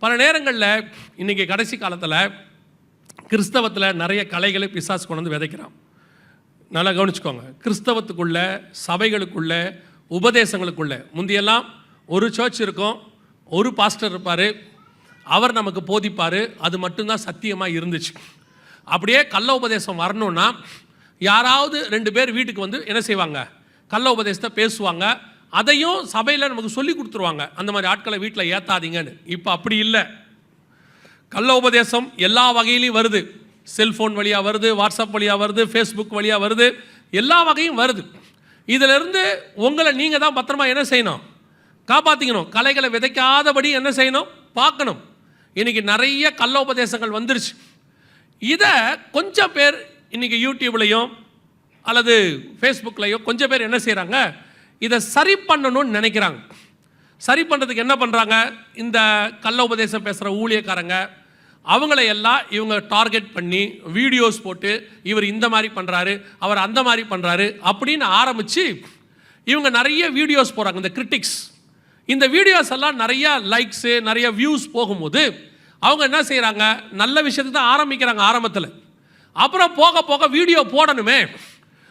பல நேரங்களில் இன்றைக்கி கடைசி காலத்தில் கிறிஸ்தவத்தில் நிறைய கலைகளை பிசாசு கொண்டு வந்து விதைக்கிறான். நல்லா கவனிச்சுக்கோங்க. கிறிஸ்தவத்துக்குள்ள, சபைகளுக்குள்ள, உபதேசங்களுக்குள்ள முந்தியெல்லாம் ஒரு சர்ச் இருக்கும், ஒரு பாஸ்டர் இருப்பார், அவர் நமக்கு போதிப்பார், அது மட்டும்தான் சத்தியமாக இருந்துச்சு. அப்படியே கள்ள உபதேசம் வரணும்னா யாராவது 2 பேர் வீட்டுக்கு வந்து என்ன செய்வாங்க, கள்ள உபதேசத்தை பேசுவாங்க, அதையும் சபையில் நமக்கு சொல்லி கொடுத்துருவாங்க, அந்த மாதிரி ஆட்களை வீட்டில் ஏற்றாதீங்கன்னு. இப்போ அப்படி இல்லை. கள்ள உபதேசம் எல்லா வகையிலையும் வருது. செல்ஃபோன் வழியாக வருது, வாட்ஸ்அப் வழியாக வருது, ஃபேஸ்புக் வழியாக வருது, எல்லா வகையும் வருது. இதிலிருந்து உங்களை நீங்கள் தான் பத்திரமா என்ன செய்யணும், காப்பாற்றிக்கணும். கலைகளை விதைக்காதபடி என்ன செய்யணும், பார்க்கணும். இன்றைக்கி நிறைய கள்ள உபதேசங்கள் வந்துருச்சு. இதை கொஞ்சம் பேர் இன்றைக்கி யூடியூப்லேயும் அல்லது ஃபேஸ்புக்லேயும் கொஞ்சம் பேர் என்ன செய்கிறாங்க, இதை சரி பண்ணணும்னு நினைக்கிறாங்க. சரி பண்ணுறதுக்கு என்ன பண்ணுறாங்க, இந்த கள்ள உபதேசம் பேசுகிற ஊழியக்காரங்க அவங்கள எல்லாம் இவங்க டார்கெட் பண்ணி வீடியோஸ் போட்டு, இவர் இந்த மாதிரி பண்ணுறாரு, அவர் அந்த மாதிரி பண்ணுறாரு அப்படின்னு ஆரம்பித்து இவங்க நிறைய வீடியோஸ் போகிறாங்க. இந்த கிரிட்டிக்ஸ், இந்த வீடியோஸ் எல்லாம் நிறையா லைக்ஸு, நிறைய வியூஸ் போகும்போது அவங்க என்ன செய்கிறாங்க, நல்ல விஷயத்தை தான் ஆரம்பிக்கிறாங்க ஆரம்பத்தில். அப்புறம் போக போக வீடியோ போடணுமே,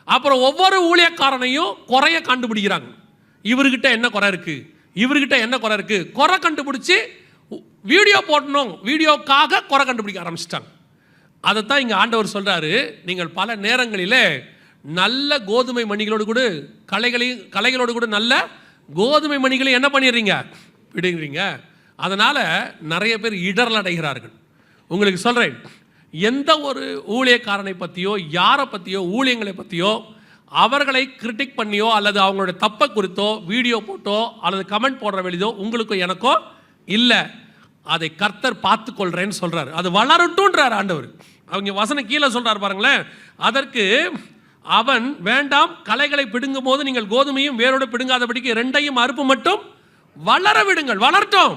அப்புறம் ஒவ்வொரு ஊழியக்காரனையும் குறைய கண்டுபிடிக்கிறாங்க. இவர்கிட்ட என்ன குறை இருக்குது, இவர்கிட்ட என்ன குறை இருக்குது, குறை கண்டுபிடிச்சி வீடியோ போடணும், வீடியோக்காக குறை கண்டுபிடிக்க ஆரம்பிச்சிட்டாங்க. அதைத்தான் இங்கே ஆண்டவர் சொல்கிறாரு, நீங்கள் பல நேரங்களில் நல்ல கோதுமை மணிகளோடு கூட கலைகளோடு கூட நல்ல கோதுமை மணிகளை என்ன பண்ணிடுறீங்க, விடுகிறீங்க. அதனால் நிறைய பேர் இடரல் அடைகிறார்கள். உங்களுக்கு சொல்கிறேன், எந்த ஒரு ஊழியக்காரனை பற்றியோ யாரை பற்றியோ ஊழியங்களை பற்றியோ அவர்களை கிரிட்டிக் பண்ணியோ அல்லது அவங்களுடைய தப்பை குறித்தோ வீடியோ போட்டோ அல்லது கமெண்ட் போடுற வெளியோ உங்களுக்கும் எனக்கோ இல்லை. அதை கர்த்தர் பார்த்து கொள்றேன்னு சொல்கிறார். அது வளரட்டும்ன்றார் ஆண்டவர். அவங்க வசனம் கீழே சொல்கிறார் பாருங்களேன், அதற்கு அவன் வேண்டாம், களைகளை பிடுங்கும் போது நீங்கள் கோதுமையும் வேரோடு பிடுங்காதபடிக்கு 2ஐயும் அறுப்பு மட்டும் வளர விடுங்கள். வளரட்டும்.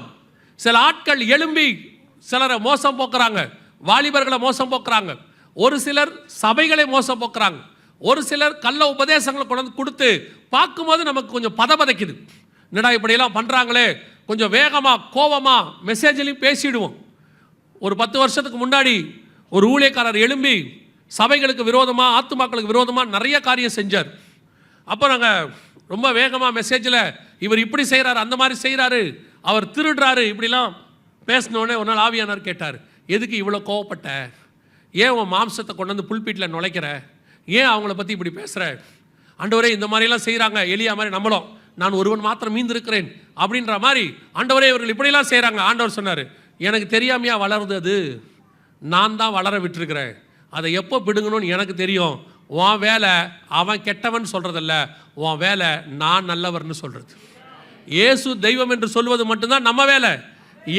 சில ஆட்கள் எழும்பி சிலரை மோசம் போக்குறாங்க, வாலிபர்களை மோசம் போக்குறாங்க, ஒரு சிலர் சபைகளை மோசம் போக்குறாங்க, ஒரு சிலர் கள்ள உபதேசங்களை கொண்டு வந்து கொடுத்து பார்க்கும்போது நமக்கு கொஞ்சம் பதபதைக்குது. என்னடா இப்படியெல்லாம் பண்ணுறாங்களே, கொஞ்சம் வேகமாக கோபமாக மெசேஜ்லையும் பேசிடுவோம். ஒரு 10 வருஷத்துக்கு முன்னாடி ஒரு ஊழியக்காரர் எழும்பி சபைகளுக்கு விரோதமாக, ஆத்துமாக்களுக்கு விரோதமாக நிறைய காரியம் செஞ்சார். அப்போ நாங்கள் ரொம்ப வேகமாக மெசேஜில் இவர் இப்படி செய்கிறாரு, அந்த மாதிரி செய்கிறாரு, அவர் திருடுறாரு, இப்படிலாம் பேசினோடனே ஒரு நாள் ஆவியானவர் கேட்டார், எதுக்கு இவ்வளோ கோவப்பட்ட, ஏன் உன் மாம்சத்தை கொண்டு வந்து புல்பீட்டில் நுழைக்கிற, ஏன் அவங்கள பற்றி இப்படி பேசுகிற, ஆண்டவரே இந்த மாதிரிலாம் செய்கிறாங்க, எலியா மாதிரி நம்மளும், நான் ஒருவன் மாத்திரம் மீந்திருக்கிறேன் அப்படின்ற மாதிரி, ஆண்டவரே இவர்கள் இப்படிலாம் செய்கிறாங்க. ஆண்டவர் சொன்னார், எனக்கு தெரியாமையா வளருது, அது நான் தான் வளர விட்டுருக்கிறேன், அதை எப்போ பிடுங்கணும்னு எனக்கு தெரியும். உன் வேலை அவன் கெட்டவன் சொல்கிறதில்ல, உன் வேலை நான் நல்லவர்னு சொல்கிறது. இயேசு தெய்வம் என்று சொல்வது மட்டும்தான் நம்ம வேலை.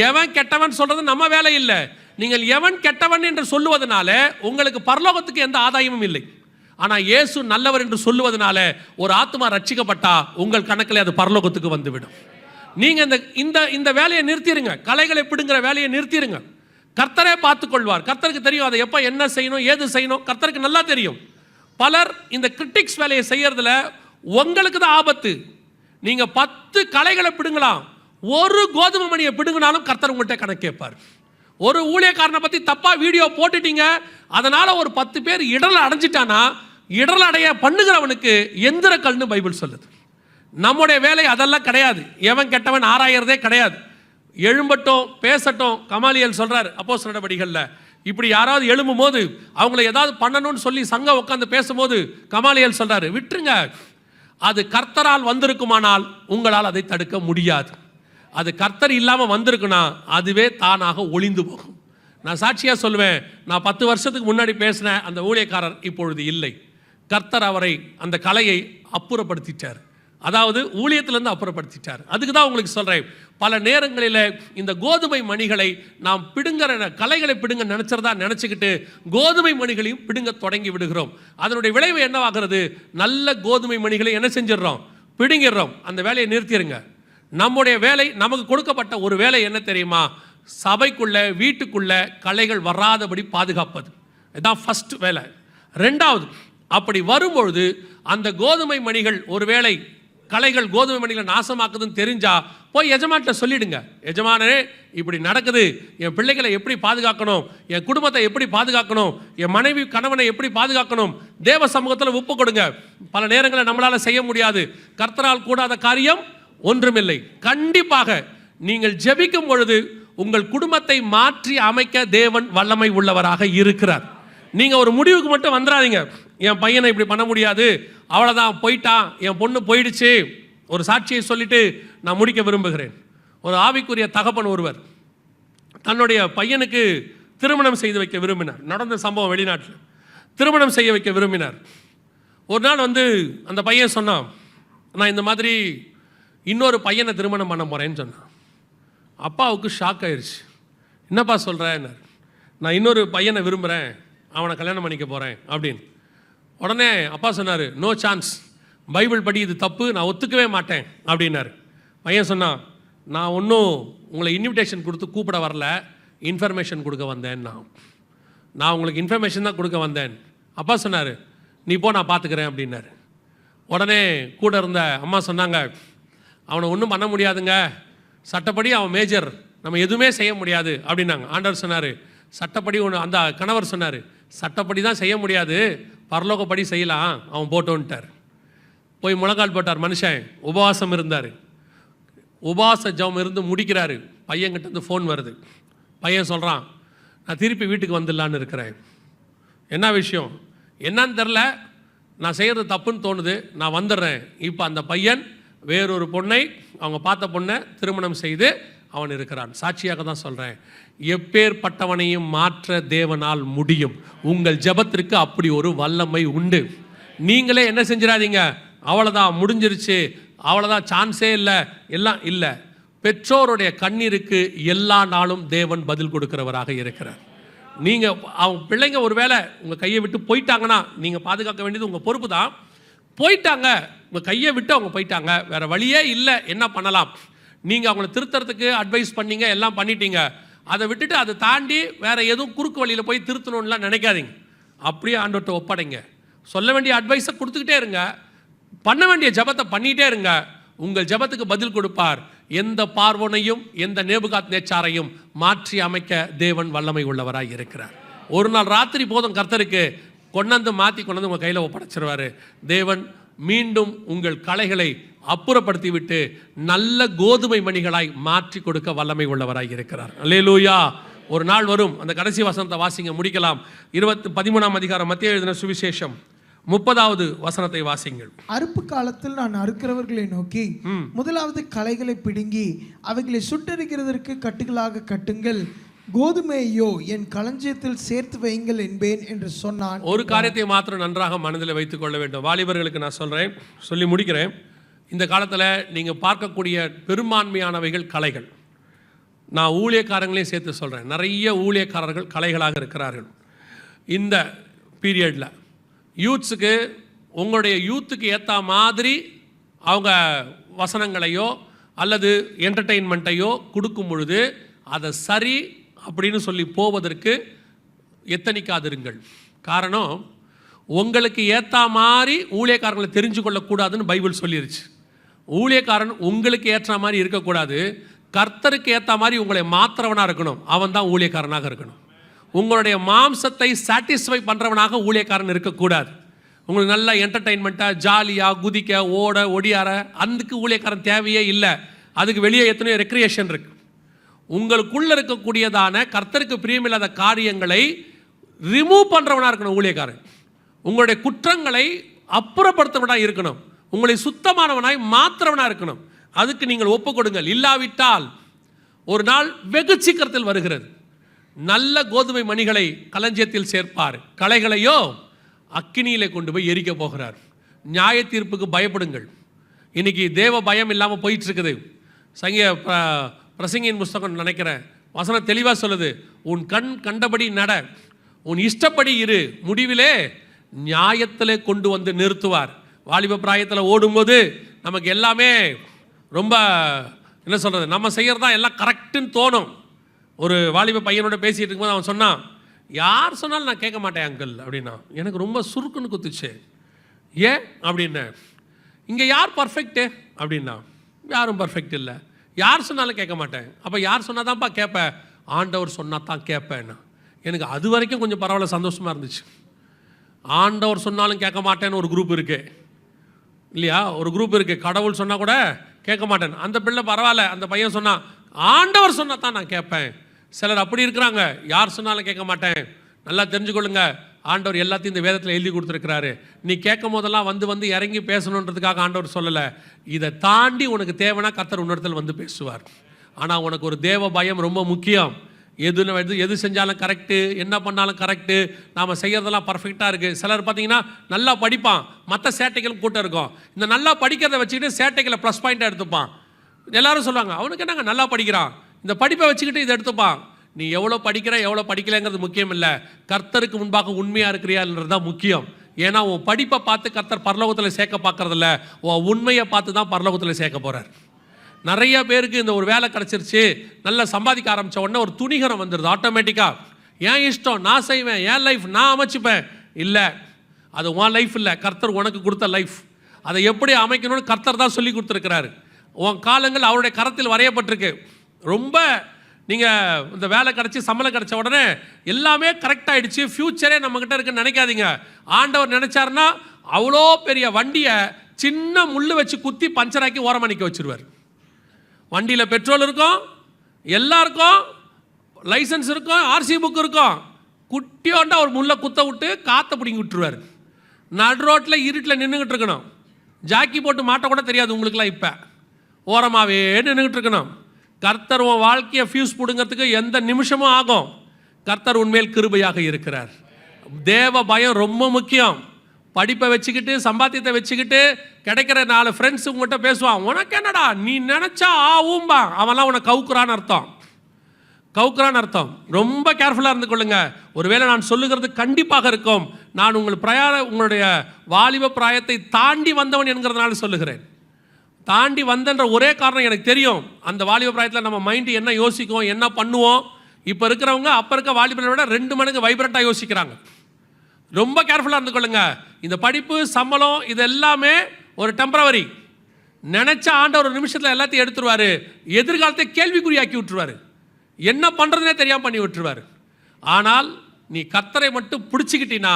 எவன் கெட்டவன் சொல்கிறது நம்ம வேலை இல்லை. நீங்கள் எவன் கெட்டவன் என்று சொல்லுவதனால உங்களுக்கு பரலோகத்துக்கு எந்த ஆதாயமும் இல்லை. ஆனால் இயேசு நல்லவர் என்று சொல்லுவதனால ஒரு ஆத்மா ரட்சிக்கப்பட்டா உங்கள் கணக்கில் அது பரலோகத்துக்கு வந்துவிடும். நீங்கள் இந்த வேலையை நிறுத்திடுங்க, கலைகளை பிடுங்கிற வேலையை நிறுத்திடுங்க. கர்த்தரே பார்த்துக்கொள்வார். கர்த்தருக்கு தெரியும் அதை எப்போ என்ன செய்யணும், ஏது செய்யணும், கர்த்தருக்கு நல்லா தெரியும். பலர் இந்த கிரிட்டிக்ஸ் வேலையை செய்யறதுல உங்களுக்கு தான் ஆபத்து. நீங்கள் 10 கலைகளை பிடுங்கலாம், ஒரு கோதுமை மணியை பிடுங்கினாலும் கர்த்தர் உங்கள்கிட்ட கணக்கு கேட்பார். ஒரு ஊழியக்காரனை பற்றி தப்பாக வீடியோ போட்டுட்டீங்க, அதனால் ஒரு 10 பேர் இடரல் அடைஞ்சிட்டானா, இடரல் அடைய பண்ணுகிறவனுக்கு எந்திர கல்னு பைபிள் சொல்லுது. நம்முடைய வேலை அதெல்லாம் கிடையாது. எவன் கெட்டவன் ஆராயறதே கிடையாது. எழும்பட்டும், பேசட்டும். கமாலியல் சொல்கிறார் அப்போஸ்தலர் நடவடிக்கைகளில், இப்படி யாராவது எழும்பும் போது அவங்கள ஏதாவது பண்ணணும்னு சொல்லி சங்கம் உட்காந்து பேசும்போது கமாலியல் சொல்கிறாரு, விட்டுருங்க, அது கர்த்தரால் வந்திருக்குமானால் உங்களால் அதை தடுக்க முடியாது. அது கர்த்தர் இல்லாமல் வந்திருக்குன்னா அதுவே தானாக ஒளிந்து போகும். நான் சாட்சியாக சொல்லுவேன், நான் 10 வருஷத்துக்கு முன்னாடி பேசின அந்த ஊழியக்காரர் இப்பொழுது இல்லை. கர்த்தர் அவரை அந்த கலையை அப்புறப்படுத்திட்டார், அதாவது ஊழியத்திலேருந்து அப்புறப்படுத்திட்டார். அதுக்கு தான் உங்களுக்கு சொல்கிறேன், பல நேரங்களில் இந்த கோதுமை மணிகளை நாம் பிடுங்கிற கலைகளை பிடுங்க நினச்சிக்கிட்டு கோதுமை மணிகளையும் பிடுங்க தொடங்கி விடுகிறோம். அதனுடைய விளைவு என்னவாகிறது, நல்ல கோதுமை மணிகளை என்ன செஞ்சிடறோம், பிடுங்கிடுறோம். அந்த வேலையை நிறுத்திடுங்க. நம்முடைய வேலை, நமக்கு கொடுக்கப்பட்ட ஒரு வேலை என்ன தெரியுமா, சபைக்குள்ள வீட்டுக்குள்ள கலைகள் வராதபடி பாதுகாப்பது. இதுதான் ஃபர்ஸ்ட் வேலை. 2வது, அப்படி வரும்பொழுது அந்த கோதுமை மணிகள் ஒருவேளை களைகள் கோதுமை மணிகளை நாசமாக்குதுன்னு தெரிஞ்சா போய் எஜமான்கிட்ட சொல்லிடுங்க. எஜமானே இப்படி நடக்குது, என் பிள்ளைகளை எப்படி பாதுகாக்கணும், என் குடும்பத்தை எப்படி பாதுகாக்கணும், என் மனைவி கணவனை எப்படி பாதுகாக்கணும், தேவ சமூகத்தில் ஒப்பு கொடுங்க. பல நேரங்களில் நம்மளால் செய்ய முடியாது, கர்த்தரால் கூடாத காரியம் ஒன்றுமில்லை. கண்டிப்பாக நீங்கள் ஜெபிக்கும் பொழுது உங்கள் குடும்பத்தை மாற்றி அமைக்க தேவன் வல்லமை உள்ளவராக இருக்கிறார். நீங்கள் ஒரு முடிவுக்கு மட்டும் வந்துடாதீங்க, என் பையனை இப்படி பண்ண முடியாது, அவ்வளோதான் போயிட்டான், என் பொண்ணு போயிடுச்சு. ஒரு சாட்சியை சொல்லிட்டு நான் முடிக்க விரும்புகிறேன். ஒரு ஆவிக்குரிய தகப்பன் ஒருவர் தன்னுடைய பையனுக்கு திருமணம் செய்து வைக்க விரும்பினார். நடந்த சம்பவம், வெளிநாட்டில் திருமணம் செய்ய வைக்க விரும்பினார். ஒரு நாள் அந்த பையன் சொன்னான், நான் இந்த மாதிரி இன்னொரு பையனை திருமணம் பண்ண போகிறேன்னு சொன்னான். அப்பாவுக்கு ஷாக் ஆயிடுச்சு. என்னப்பா சொல்கிறேன், நான் இன்னொரு பையனை விரும்புகிறேன், அவனை கல்யாணம் பண்ணிக்க போகிறேன் அப்படின்னு. உடனே அப்பா சொன்னார், நோ சான்ஸ், பைபிள் படி இது தப்பு, நான் ஒத்துக்கவே மாட்டேன் அப்படின்னாரு. பையன் சொன்னான், நான் ஒன்றும் உங்களை இன்விடேஷன் கொடுத்து கூப்பிட வரல, இன்ஃபர்மேஷன் கொடுக்க வந்தேன், நான் உங்களுக்கு இன்ஃபர்மேஷன் தான் கொடுக்க வந்தேன். அப்பா சொன்னார், நீ போ, நான் பார்த்துக்கிறேன் அப்படின்னாரு. உடனே கூட இருந்த அம்மா சொன்னாங்க, அவனை ஒன்றும் பண்ண முடியாதுங்க, சட்டப்படி அவன் மேஜர், நம்ம எதுவுமே செய்ய முடியாது அப்படின்னாங்க. ஆண்டவர் சொன்னார், சட்டப்படி ஒன்று. அந்த கணவர் சொன்னார், சட்டப்படி தான் செய்ய முடியாது, பரலோகப்படி செய்யலாம், அவன் போட்டோன்ட்டார். போய் முழங்கால் போட்டார். மனுஷன் உபவாசம் இருந்தார். உபவாச ஜெபம் இருந்து முடிக்கிறாரு. பையன்கிட்ட ஃபோன் வருது. பையன் சொல்கிறான், நான் திருப்பி வீட்டுக்கு வந்துடலான்னு இருக்கிறேன். என்ன விஷயம் என்னன்னு தெரில, நான் செய்கிறது தப்புன்னு தோணுது, நான் வந்துடுறேன். இப்போ அந்த பையன் வேறொரு பொண்ணை, அவங்க பார்த்த பொண்ணை திருமணம் செய்து அவன் இருக்கிறான். சாட்சியாக தான் சொல்கிறேன், எப்பேற்பட்டவனையும் மாற்ற தேவனால் முடியும். உங்கள் ஜெபத்திற்கு அப்படி ஒரு வல்லமை உண்டு. நீங்களே என்ன செஞ்சிடாதீங்க, அவ்வளோதான் முடிஞ்சிருச்சு, அவ்வளோதான் சான்ஸே இல்லை, எல்லாம் இல்லை. பெற்றோருடைய கண்ணீருக்கு எல்லா நாளும் தேவன் பதில் கொடுக்கிறவராக இருக்கிறார். நீங்கள் அவங்க பிள்ளைங்க ஒரு வேளை உங்கள் கையை விட்டு போயிட்டாங்கன்னா நீங்கள் பாதுகாக்க வேண்டியது உங்கள் பொறுப்பு தான். போயிட்டாங்க, உங்கள் கையை விட்டு அவங்க போயிட்டாங்க, வேறு வழியே இல்லை, என்ன பண்ணலாம்? நீங்கள் அவங்கள திருத்தறதுக்கு அட்வைஸ் பண்ணீங்க, எல்லாம் பண்ணிட்டீங்க. அதை விட்டுட்டு அதை தாண்டி வேறு எதுவும் குறுக்கு வழியில் போய் திருத்தணும்லாம் நினைக்காதீங்க. அப்படியே ஆண்டவர்கிட்ட ஒப்படைங்க. சொல்ல வேண்டிய அட்வைஸை கொடுத்துக்கிட்டே இருங்க, பண்ண வேண்டிய ஜெபத்தை பண்ணிகிட்டே இருங்க. உங்கள் ஜெபத்துக்கு பதில் கொடுப்பார். எந்த பார்வோனையும் எந்த நேபுகாத் நேச்சாரையும் மாற்றி அமைக்க தேவன் வல்லமை உள்ளவராக இருக்கிறார். ஒரு நாள் ராத்திரி போதும் கர்த்தருக்கு, கொண்டாந்து மாற்றி கொண்டாந்து உங்கள் கையில் ஒப்படைச்சிருவார். தேவன் மீண்டும் உங்கள் களைகளை அப்புறப்படுத்தி விட்டு நல்ல கோதுமை மணிகளாய் மாற்றி கொடுக்க வல்லமை உள்ளவராய் இருக்கிறார். அல்லேலூயா. ஒரு நாள் வரும், அந்த கடைசி வசனத்தை வாசிங்க, முடிக்கலாம். 13ஆம் அதிகாரம் மத்தேயு எழுதின சுவிசேஷம் 30வது வசனத்தை வாசிங்கள். அறுப்பு காலத்தில் நான் அறுக்கிறவர்களை நோக்கி, முதலாவது களைகளை பிடுங்கி அவைகளை சுட்டெரிக்கிறதற்கு கட்டுகளாக கட்டுங்கள், கோதுமையோ என் களஞ்சியத்தில் சேர்த்து வையுங்கள் என்பேன் என்று சொன்னான். ஒரு காரியத்தை மாத்திரம் நன்றாக மனதில் வைத்துக் கொள்ள வேண்டும். வாலிபர்களுக்கு நான் சொல்கிறேன், சொல்லி முடிக்கிறேன். இந்த காலத்தில் நீங்கள் பார்க்கக்கூடிய பெரும்பான்மையானவைகள் கலைகள். நான் ஊழியக்காரங்களையும் சேர்த்து சொல்கிறேன், நிறைய ஊழியக்காரர்கள் கலைகளாக இருக்கிறார்கள். இந்த பீரியடில் யூத்ஸுக்கு, உங்களுடைய யூத்துக்கு ஏற்ற மாதிரி அவங்க வசனங்களையோ அல்லது என்டர்டெயின்மெண்ட்டையோ கொடுக்கும் பொழுது அதை சரி அப்படின்னு சொல்லி போவதற்கு எத்தனிக்காதிருங்கள். காரணம், உங்களுக்கு ஏற்ற மாதிரி ஊழியக்காரங்களை தெரிஞ்சு கொள்ளக்கூடாதுன்னு பைபிள் சொல்லிருச்சு. ஊழியக்காரன் உங்களுக்கு ஏற்ற மாதிரி இருக்கக்கூடாது, கர்த்தருக்கு ஏற்ற மாதிரி உங்களை மாத்திரவனாக இருக்கணும். அவன் தான் ஊழியக்காரனாக இருக்கணும். உங்களுடைய மாம்சத்தை சாட்டிஸ்ஃபை பண்ணுறவனாக ஊழியக்காரன் இருக்கக்கூடாது. உங்களுக்கு நல்ல என்டர்டெயின்மெண்ட்டாக ஜாலியாக குதிக்க ஓட ஒடியார அதுக்கு ஊழியக்காரன் தேவையே இல்லை. அதுக்கு வெளியே எத்தனையோ ரெக்ரியேஷன் இருக்குது. உங்களுக்குள்ளே இருக்கக்கூடியதான கர்த்தருக்கு பிரியமில்லாத காரியங்களை ரிமூவ் பண்ணுறவனாக இருக்கணும் ஊழியக்காரன். உங்களுடைய குற்றங்களை அப்புறப்படுத்தவனாக இருக்கணும். உங்களை சுத்தமானவனாய் மாத்திரவனாக இருக்கணும். அதுக்கு நீங்கள் ஒப்பு கொடுங்கள். இல்லாவிட்டால் ஒரு நாள் வெகு சீக்கிரத்தில் வருகிறது, நல்ல கோதுமை மணிகளை களஞ்சியத்தில் சேர்ப்பார், களைகளையோ அக்கினியிலே கொண்டு போய் எரிக்க போகிறார். நியாய தீர்ப்புக்கு பயப்படுங்கள். இன்னைக்கு தேவ பயம் இல்லாமல் போயிட்டு இருக்குது. பிரசங்கியின் புஸ்தகம் நினைக்கிறேன் வசனம் தெளிவாக சொல்லுது, உன் கண் கண்டபடி நட, உன் இஷ்டப்படி இரு, முடிவிலே நியாயத்திலே கொண்டு வந்து நிறுத்துவார். வாலிப பிராயத்தில் ஓடும்போது நமக்கு எல்லாமே ரொம்ப என்ன சொல்கிறது, நம்ம செய்கிறது தான் எல்லாம் கரெக்டுன்னு தோணும். ஒரு வாலிப பையனோட பேசிகிட்டு இருக்கும்போது அவன் சொன்னான், யார் சொன்னாலும் நான் கேட்க மாட்டேன் அங்கிள் அப்படின்னா. எனக்கு ரொம்ப சுருக்குன்னு குத்துச்சு. ஏன் அப்படின்ன, இங்கே யார் பர்ஃபெக்ட்டு? அப்படின்னா யாரும் பர்ஃபெக்ட் இல்லை. யார் சொன்னாலும் கேட்க மாட்டேன். அப்போ யார் சொன்னால் தான்ப்பா கேட்பேன்? ஆண்டவர் சொன்னால் தான் கேட்பேன்னா. எனக்கு அது வரைக்கும் கொஞ்சம் பரவாயில்ல, சந்தோஷமாக இருந்துச்சு. ஆண்டவர் சொன்னாலும் கேட்க மாட்டேன்னு ஒரு குரூப் இருக்குது இல்லையா? ஒரு குரூப் இருக்குது, கடவுள் சொன்னால் கூட கேட்க மாட்டேன். அந்த பிள்ளை பரவாயில்ல, அந்த பையன் சொன்னான் ஆண்டவர் சொன்னால் தான் நான் கேட்பேன். சிலர் அப்படி இருக்கிறாங்க, யார் சொன்னாலும் கேட்க மாட்டேன். நல்லா தெரிஞ்சுக்கொள்ளுங்க, ஆண்டவர் எல்லாத்தையும் இந்த வேதத்தில் எழுதி கொடுத்துருக்கிறாரு. நீ கேட்கும் போதெல்லாம் வந்து இறங்கி பேசணுன்றதுக்காக ஆண்டவர் சொல்லலை. இதை தாண்டி உனக்கு தேவைன்னா கர்த்தர் உன்னிடத்தில் வந்து பேசுவார். ஆனால் உனக்கு ஒரு தேவ பயம் ரொம்ப முக்கியம். எது செஞ்சாலும் கரெக்டு, என்ன பண்ணாலும் கரெக்டு, நாம் செய்கிறதெல்லாம் பர்ஃபெக்டாக இருக்குது. சிலர் பார்த்தீங்கன்னா நல்லா படிப்பான், மற்ற சேட்டைகளும் கூட்டம் இருக்கும். இந்த நல்லா படிக்கிறத வச்சுக்கிட்டு சேட்டைகளை ப்ளஸ் பாயிண்ட்டாக எடுத்துப்பான். எல்லாரும் சொல்லுவாங்க அவனுக்கு என்னங்க நல்லா படிக்கிறான், இந்த படிப்பை வச்சுக்கிட்டு இதை எடுத்துப்பான். நீ எவ்வளோ படிக்கிற எவ்வளோ படிக்கலைங்கிறது முக்கியம் இல்லை, கர்த்தருக்கு முன்பாக உண்மையாக இருக்கிறியான்றது தான் முக்கியம். ஏன்னா உன் படிப்பை பார்த்து கர்த்தர் பரலோகத்தில் சேர்க்க பார்க்கறதில்ல, உன் உண்மையை பார்த்து தான் பரலோகத்தில் சேர்க்க போகிறார். நிறைய பேருக்கு இந்த ஒரு வேலை கிடச்சிருச்சு, நல்லா சம்பாதிக்க ஆரம்பித்த உடனே ஒரு துணிகரம் வந்துடுது ஆட்டோமேட்டிக்காக. ஏன் இஷ்டம், நான் செய்வேன், என் லைஃப் நான் அமைச்சுப்பேன். இல்லை, அது உன் லைஃப் இல்லை, கர்த்தர் உனக்கு கொடுத்த லைஃப். அதை எப்படி அமைக்கணும்னு கர்த்தர் தான் சொல்லி கொடுத்துருக்கிறாரு. உன் காலங்கள் அவருடைய கரத்தில் வரையப்பட்டிருக்கு. ரொம்ப நீங்கள் இந்த வேலை கிடச்சி சம்பளம் கிடச்ச உடனே எல்லாமே கரெக்டாகிடுச்சு, ஃப்யூச்சரே நம்மக்கிட்ட இருக்குன்னு நினைக்காதீங்க. ஆண்டவர் நினச்சாருன்னா அவ்வளோ பெரிய வண்டியை சின்ன முள் வச்சு குத்தி பஞ்சராக்கி ஓரமாக நிற்க வச்சுருவார். வண்டியில் பெட்ரோல் இருக்கும், எல்லாருக்கும் லைசன்ஸ் இருக்கும், ஆர்சி புக் இருக்கும், குட்டியோண்டா ஒரு முள்ளை குத்த விட்டு காற்றை பிடிங்கி விட்டுருவார். நடு ரோட்டில் இருட்டில் நின்றுக்கிட்டு இருக்கணும், ஜாக்கி போட்டு மாட்ட கூட தெரியாது உங்களுக்குலாம். இப்போ ஓரமாகவே நின்றுக்கிட்டு இருக்கணும். கர்த்தர் உன் வாழ்க்கையை ஃபியூஸ் பிடுங்கிறதுக்கு எந்த நிமிஷமும் ஆகும். கர்த்தர் உண்மையில் கிருபையாக இருக்கிறார். தேவ பயம் ரொம்ப முக்கியம். படிப்பை வச்சுக்கிட்டு சம்பாத்தியத்தை வச்சுக்கிட்டு கிடைக்கிற 4 ஃப்ரெண்ட்ஸ் உங்கள்கிட்ட பேசுவான், உனக்கு என்னடா நீ நினச்சா ஆவும்பா, அவன்லாம் உனக்கு கவுக்குறான்னு அர்த்தம். கவுக்குறான்னு அர்த்தம். ரொம்ப கேர்ஃபுல்லாக இருந்து கொள்ளுங்க. ஒருவேளை நான் சொல்லுகிறது கண்டிப்பாக இருக்கும். நான் உங்களுடைய வாலிப பிராயத்தை தாண்டி வந்தவன் என்கிறதுனால சொல்லுகிறேன். தாண்டி வந்தன்ற ஒரே காரணம் எனக்கு தெரியும். அந்த வாலிப பிராயத்தில் நம்ம மைண்டு என்ன யோசிக்கும், என்ன பண்ணுவோம். இப்போ இருக்கிறவங்க அப்போ இருக்க வாலிபரை விட 2 மடங்கு வைப்ரண்ட்டாக யோசிக்கிறாங்க. ரொம்ப கேர்ஃபுல்லாக இருந்து கொள்ளுங்க. இந்த படிப்பு சம்பளம் இது எல்லாமே ஒரு டெம்பரவரி. நினச்ச ஆண்டவர் ஒரு நிமிஷத்தில் எல்லாத்தையும் எடுத்துருவார். எதிர்காலத்தை கேள்விக்குறியாக்கி விட்டுருவார். என்ன பண்ணுறதுனே தெரியாமல் பண்ணி விட்டுருவார். ஆனால் நீ கர்த்தரை மட்டும் பிடிச்சிக்கிட்டினா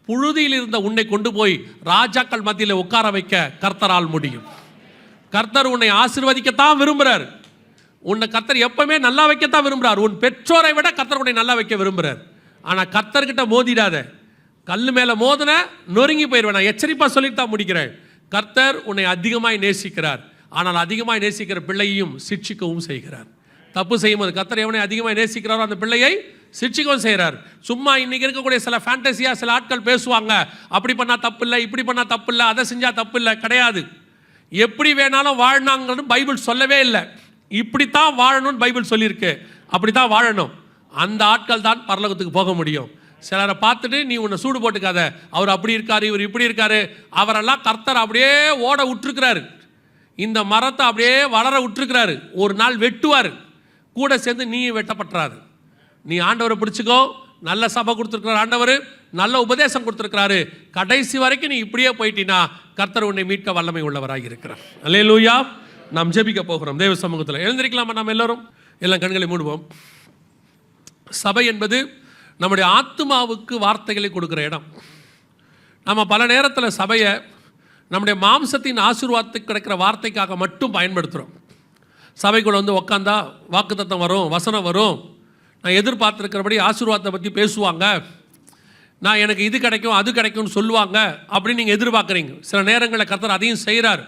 புழுதியில் இருந்த உன்னை கொண்டு போய் ராஜாக்கள் மத்தியில் உட்கார வைக்க கர்த்தரால் முடியும். கர்த்தர் உன்னை ஆசீர்வதிக்கத்தான் விரும்புகிறார். உன்னை கர்த்தர் எப்பவுமே நல்லா வைக்கத்தான் விரும்புகிறார். உன் பெற்றோரை விட கர்த்தர் உன்னை நல்லா வைக்க விரும்புகிறார். ஆனால் கர்த்தர்கிட்ட மோதிடாத. கல் மேலே மோதின நொறுங்கி போயிடுவேன். நான் எச்சரிப்பாக சொல்லிட்டு தான் முடிக்கிறேன். கர்த்தர் உன்னை அதிகமாய் நேசிக்கிறார். ஆனால் அதிகமாய் நேசிக்கிற பிள்ளையையும் சிட்சிக்கவும் செய்கிறார். தப்பு செய்யும்போது கர்த்தர் எவனை அதிகமாக நேசிக்கிறாரோ அந்த பிள்ளையை சிட்சிக்கவும் செய்கிறார். சும்மா இன்னைக்கு இருக்கக்கூடிய சில ஃபேண்டசியாக சில ஆட்கள் பேசுவாங்க, அப்படி பண்ணால் தப்பு இல்லை, இப்படி பண்ணால் தப்பு இல்லை, அதை செஞ்சால் தப்பு இல்லை. கிடையாது. எப்படி வேணாலும் வாழ்னாங்கன்னு பைபிள் சொல்லவே இல்லை. இப்படித்தான் வாழணும்னு பைபிள் சொல்லியிருக்கு. அப்படித்தான் வாழணும். அந்த ஆட்கள் தான் பரலோகத்துக்கு போக முடியும். சிலரை பார்த்துட்டு நீ உன்னை சூடு போட்டுக்காத, அவர் அப்படி இருக்காரு, இவர் இப்படி இருக்காரு. அவரெல்லாம் கர்த்தர் அப்படியே ஓட விட்டுருக்கிறாரு. இந்த மரத்தை அப்படியே வளர விட்டுருக்கிறாரு. ஒரு நாள் வெட்டுவார். கூட சேர்ந்து நீ வெட்டப்பட்டுறாரு. நீ ஆண்டவரை பிடிச்சிக்கோ. நல்ல சபை கொடுத்துருக்கிறார் ஆண்டவர், நல்ல உபதேசம் கொடுத்துருக்கிறாரு. கடைசி வரைக்கும் நீ இப்படியே போயிட்டீன்னா கர்த்தர் உன்னை மீட்க வல்லமை உள்ளவராக இருக்கிறார். அல்லேலூயா. நாம் ஜெபிக்க போகிறோம் தேவ சமூகத்தில். எழுந்திருக்கலாமா? நாம் எல்லாம் கண்களை மூடுவோம். சபை என்பது நம்முடைய ஆத்மாவுக்கு வார்த்தைகளை கொடுக்குற இடம். நம்ம பல நேரத்தில் சபையை நம்முடைய மாம்சத்தின் ஆசீர்வாதத்துக்கு கிடைக்கிற வார்த்தைக்காக மட்டும் பயன்படுத்துகிறோம். சபைக்குள்ள உட்காந்தா வாக்குத்தத்தம் வரும், வசனம் வரும், நான் எதிர்பார்த்துருக்கிறபடி ஆசீர்வாதத்தை பற்றி பேசுவாங்க, நான் எனக்கு இது கிடைக்கும் அது கிடைக்கும்னு சொல்லுவாங்க அப்படின்னு நீங்கள் எதிர்பார்க்குறீங்க. சில நேரங்களில் கர்த்தர் அதையும் செய்கிறார்.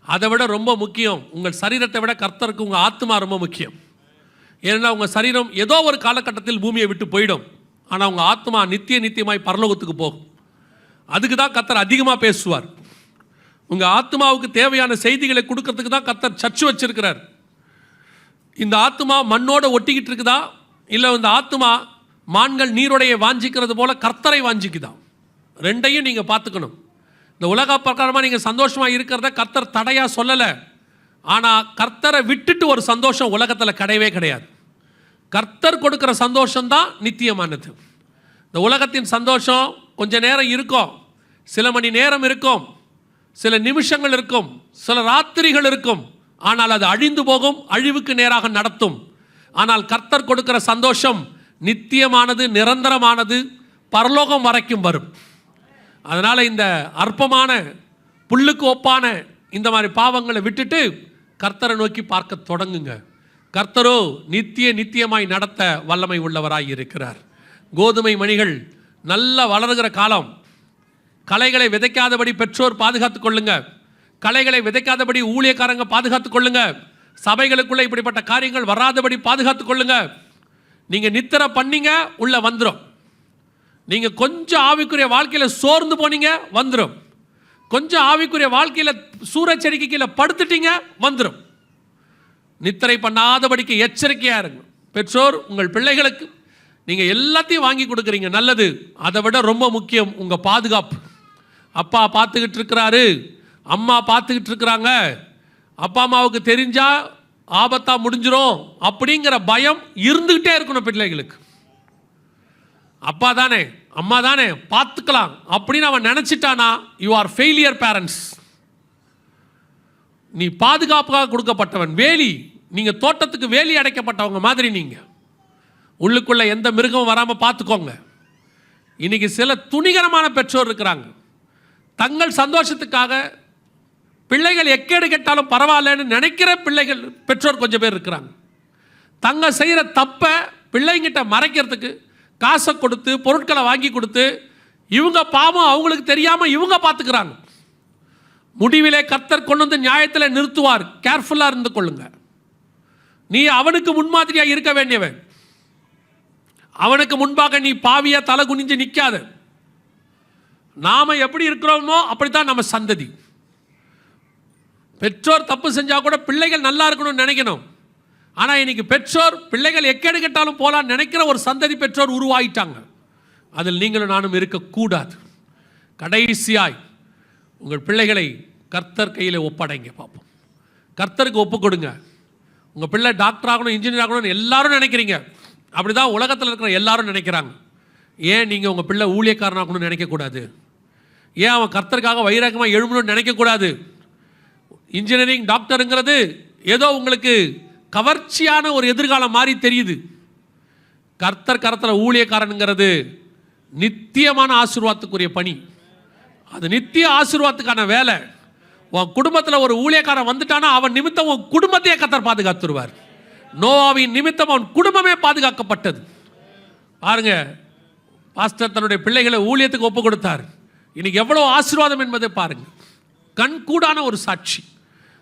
அதை விட ரொம்ப முக்கியம், உங்கள் சரீரத்தை விட கர்த்தருக்கு உங்கள் ஆத்மா ரொம்ப முக்கியம். ஏன்னா உங்கள் சரீரம் ஏதோ ஒரு காலகட்டத்தில் பூமியை விட்டு போயிடும். ஆனால் உங்கள் ஆத்மா நித்தியமாய் பரலோகத்துக்கு போகும். அதுக்கு தான் கர்த்தர் அதிகமாக பேசுவார். உங்கள் ஆத்மாவுக்கு தேவையான செய்திகளை கொடுக்கறதுக்கு தான் கர்த்தர் சர்ச்சு வச்சிருக்கிறார். இந்த ஆத்மா மண்ணோட ஒட்டிக்கிட்டு இருக்குதா, இல்லை இந்த ஆத்மா மான்கள் நீரோடைய வாஞ்சிக்கிறது போல கர்த்தரை வாஞ்சிக்குதா? ரெண்டையும் நீங்கள் பார்த்துக்கணும். இந்த உலக பிரகாரமாக நீங்கள் சந்தோஷமாக இருக்கிறத கர்த்தர் தடையாக சொல்லலை. ஆனால் கர்த்தரை விட்டுட்டு ஒரு சந்தோஷம் உலகத்தில் கிடையவே கிடையாது. கர்த்தர் கொடுக்குற சந்தோஷம்தான் நித்தியமானது. இந்த உலகத்தின் சந்தோஷம் கொஞ்ச நேரம் இருக்கும், சில மணி நேரம் இருக்கும், சில நிமிஷங்கள் இருக்கும், சில ராத்திரிகள் இருக்கும். ஆனால் அது அழிந்து போகும், அழிவுக்கு நேராக நடத்தும். ஆனால் கர்த்தர் கொடுக்கிற சந்தோஷம் நித்தியமானது, நிரந்தரமானது, பரலோகம் வரைக்கும் வரும். அதனால் இந்த அற்பமான புல்லுக்கு ஒப்பான இந்த மாதிரி பாவங்களை விட்டுட்டு கர்த்தரை நோக்கி பார்க்க தொடங்குங்க. கர்த்தரோ நித்தியமாய் நடத்த வல்லமை உள்ளவராய் இருக்கிறார். கோதுமை மணிகள் நல்லா வளருகிற காலம். களைகளை விதைக்காதபடி பெற்றோர் பாதுகாத்துக் கொள்ளுங்க. களைகளை விதைக்காதபடி ஊழியக்காரங்க பாதுகாத்துக் கொள்ளுங்க. சபைகளுக்குள்ள இப்படிப்பட்ட காரியங்கள் வராதபடி பாதுகாத்துக் கொள்ளுங்க. நீங்க நித்திர பண்ணீங்க, உள்ள வந்துடும். நீங்க கொஞ்சம் ஆவிக்குரிய வாழ்க்கையில சோர்ந்து போனீங்க, வந்துடும். கொஞ்சம் ஆவிக்குரிய வாழ்க்கையில சூரச்செடிக்கு கீழே படுத்துட்டீங்க, வந்துடும். நித்திரை பண்ணாதபடிக்கு எச்சரிக்கையா இருங்க. பெற்றோர் உங்கள் பிள்ளைகளுக்கு நீங்க எல்லாத்தையும் வாங்கி கொடுக்குறீங்க, நல்லது. அதை விட ரொம்ப முக்கியம் உங்க பாதுகாப்பு. அப்பா பார்த்துக்கிட்டு இருக்கிறாரு, அம்மா பார்த்துக்கிட்டு இருக்கிறாங்க, அப்பா அம்மாவுக்கு தெரிஞ்சா ஆபத்தா முடிஞ்சிரும் அப்படிங்கிற பயம் இருந்துகிட்டே இருக்கணும் பிள்ளைகளுக்கு. அப்பா தானே அம்மா தானே பார்த்துக்கலாம் அப்படின்னு அவன் நினைச்சிட்டானா, யூ ஆர் ஃபெயிலியர் பேரண்ட்ஸ். நீ பாதுகாப்பாக கொடுக்கப்பட்டவன். வேலி, நீங்க தோட்டத்துக்கு வேலி அடைக்கப்பட்டவங்க மாதிரி. நீங்க உள்ளுக்குள்ள எந்த மிருகமும் வராமல் பார்த்துக்கோங்க. இன்னைக்கு சில துணிகரமான பெற்றோர் இருக்கிறாங்க. தங்கள் சந்தோஷத்துக்காக பிள்ளைகள் எக்கேடு கெட்டாலும் பரவாயில்லன்னு நினைக்கிற பிள்ளைகள் பெற்றோர் கொஞ்சம் பேர் இருக்கிறாங்க. தங்க செய்கிற தப்பை பிள்ளைங்கிட்ட மறைக்கிறதுக்கு காசை கொடுத்து பொருட்களை வாங்கி கொடுத்து இவங்க பாவம் அவங்களுக்கு தெரியாமல் இவங்க பார்த்துக்கிறாங்க. முடிவிலே கர்த்தர் கொண்டு வந்து நியாயத்தில் நிறுத்துவார். கேர்ஃபுல்லாக இருந்து கொள்ளுங்க. நீ அவனுக்கு முன்மாதிரியாக இருக்க வேண்டியவன். அவனுக்கு முன்பாக நீ பாவியா தலை குனிஞ்சு நிற்காத. நாம எப்படி இருக்கிறோமோ அப்படித்தான் நம்ம சந்ததி. பெற்றோர் தப்பு செஞ்சா கூட பிள்ளைகள் நல்லா இருக்கணும்னு நினைக்கணும். ஆனால் இன்னைக்கு பெற்றோர் பிள்ளைகள் எக்கேடு கெட்டாலும் போலான்னு நினைக்கிற ஒரு சந்ததி பெற்றோர் உருவாயிட்டாங்க. அதில் நீங்களும் நானும் இருக்கக்கூடாது. கடைசியாய் உங்கள் பிள்ளைகளை கர்த்தர் கையில் ஒப்படைங்க பார்ப்போம். கர்த்தருக்கு ஒப்பு கொடுங்க. உங்கள் பிள்ளை டாக்டர் ஆகணும், இன்ஜினியர் ஆகணும்னு எல்லாரும் நினைக்கிறீங்க. அப்படி தான் உலகத்தில் இருக்கிற எல்லாரும் நினைக்கிறாங்க. ஏன் நீங்கள் உங்கள் பிள்ளை ஊழியக்காரனாகணும்னு நினைக்கக்கூடாது? ஏன் அவன் கர்த்தருக்காக வைராகமாக எழுமணும்னு நினைக்கக்கூடாது? இன்ஜினியரிங் டாக்டருங்கிறது ஏதோ உங்களுக்கு கவர்ச்சியான ஒரு எதிர்காலம் மாதிரி தெரியுது. கர்த்தர் கரத்தில் ஊழியக்காரனுங்கிறது நித்தியமான ஆசீர்வாதத்துக்குரிய பணி. அது நித்திய ஆசீர்வாதத்துக்கான வேலை. உன் குடும்பத்தில் ஒரு ஊழியக்காரன் வந்துட்டானா அவன் நிமித்தம் உன் குடும்பத்தையே கர்த்தர் பாதுகாத்துருவார். நோவாவின் நிமித்தம் அவன் குடும்பமே பாதுகாக்கப்பட்டது. பாருங்க, பாஸ்டர் தன்னுடைய பிள்ளைகளை ஊழியத்துக்கு ஒப்பு கொடுத்தார். இன்னைக்கு எவ்வளோ ஆசீர்வாதம் என்பதை பாருங்க. கண்கூடான ஒரு சாட்சி.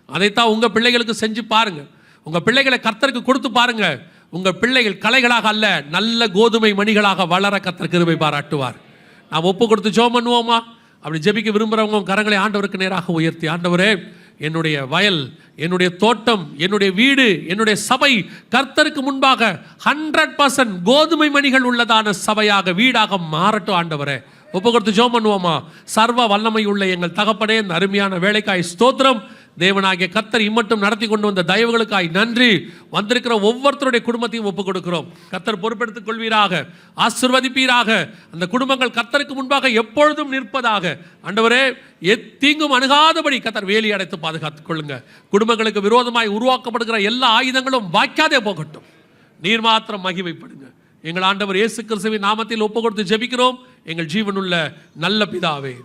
அதைத்தான் உங்கள் பிள்ளைகளுக்கு செஞ்சு பாருங்க. உங்கள் பிள்ளைகளை கர்த்தருக்கு கொடுத்து பாருங்க. உங்கள் பிள்ளைகள் கலைகளாக அல்ல, நல்ல கோதுமை மணிகளாக வளர கர்த்தர் கிருபை பாராட்டுவார். நாம் ஒப்பு கொடுத்து ஜெபம் பண்ணுவோமா? அப்படி ஜெபிக்க விரும்புகிறவங்க கரங்களை ஆண்டவருக்கு நேராக உயர்த்தி, ஆண்டவரே, என்னுடைய வயல், என்னுடைய தோட்டம், என்னுடைய வீடு, என்னுடைய சபை கர்த்தருக்கு முன்பாக 100% கோதுமை மணிகள் உள்ளதான சபையாக, வீடாக மாறட்டும். ஆண்டவரே, ஒப்பு கொடுத்து ஜெபம் பண்ணுவோமா? சர்வ வல்லமை உள்ள எங்கள் தகப்பனே, இந்த அருமையான வேலைக்காய் ஸ்தோத்திரம். தேவனாகிய கர்த்தர் இம்மட்டும் நடத்தி கொண்டு வந்த தயவுகளுக்காய் நன்றி. வந்திருக்கிற ஒவ்வொருத்தருடைய குடும்பத்தையும் ஒப்புக் கொடுக்கிறோம். கர்த்தர் பொறுப்பெடுத்துக் கொள்வீராக, ஆசீர்வதிப்பீராக. அந்த குடும்பங்கள் கர்த்தருக்கு முன்பாக எப்பொழுதும் நிற்பதாக. ஆண்டவரே, தீங்கும் அணுகாதபடி கர்த்தர் வேலி அடைத்து பாதுகாத்துக் கொள்ளுங்க. குடும்பங்களுக்கு விரோதமாய் உருவாக்கப்படுகிற எல்லா ஆயுதங்களும் வாய்க்காதே போகட்டும். நீர் மாத்திரம் மகிமைப்படுங்க. எங்கள் ஆண்டவர் இயேசு கிறிஸ்துவின் நாமத்தில் ஒப்பு கொடுத்து ஜெபிக்கிறோம் எங்கள் ஜீவனுள்ள நல்ல பிதாவே.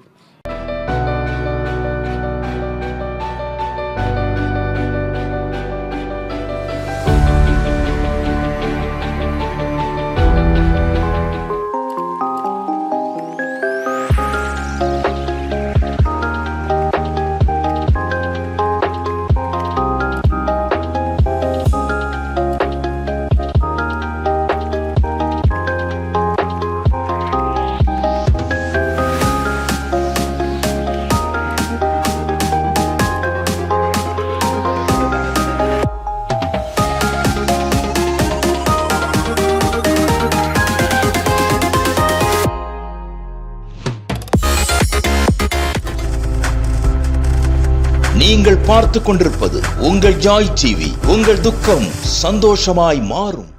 நீங்கள் பார்த்துக் கொண்டிருப்பது உங்கள் ஜாய் டிவி. உங்கள் துக்கம் சந்தோஷமாய் மாறும்.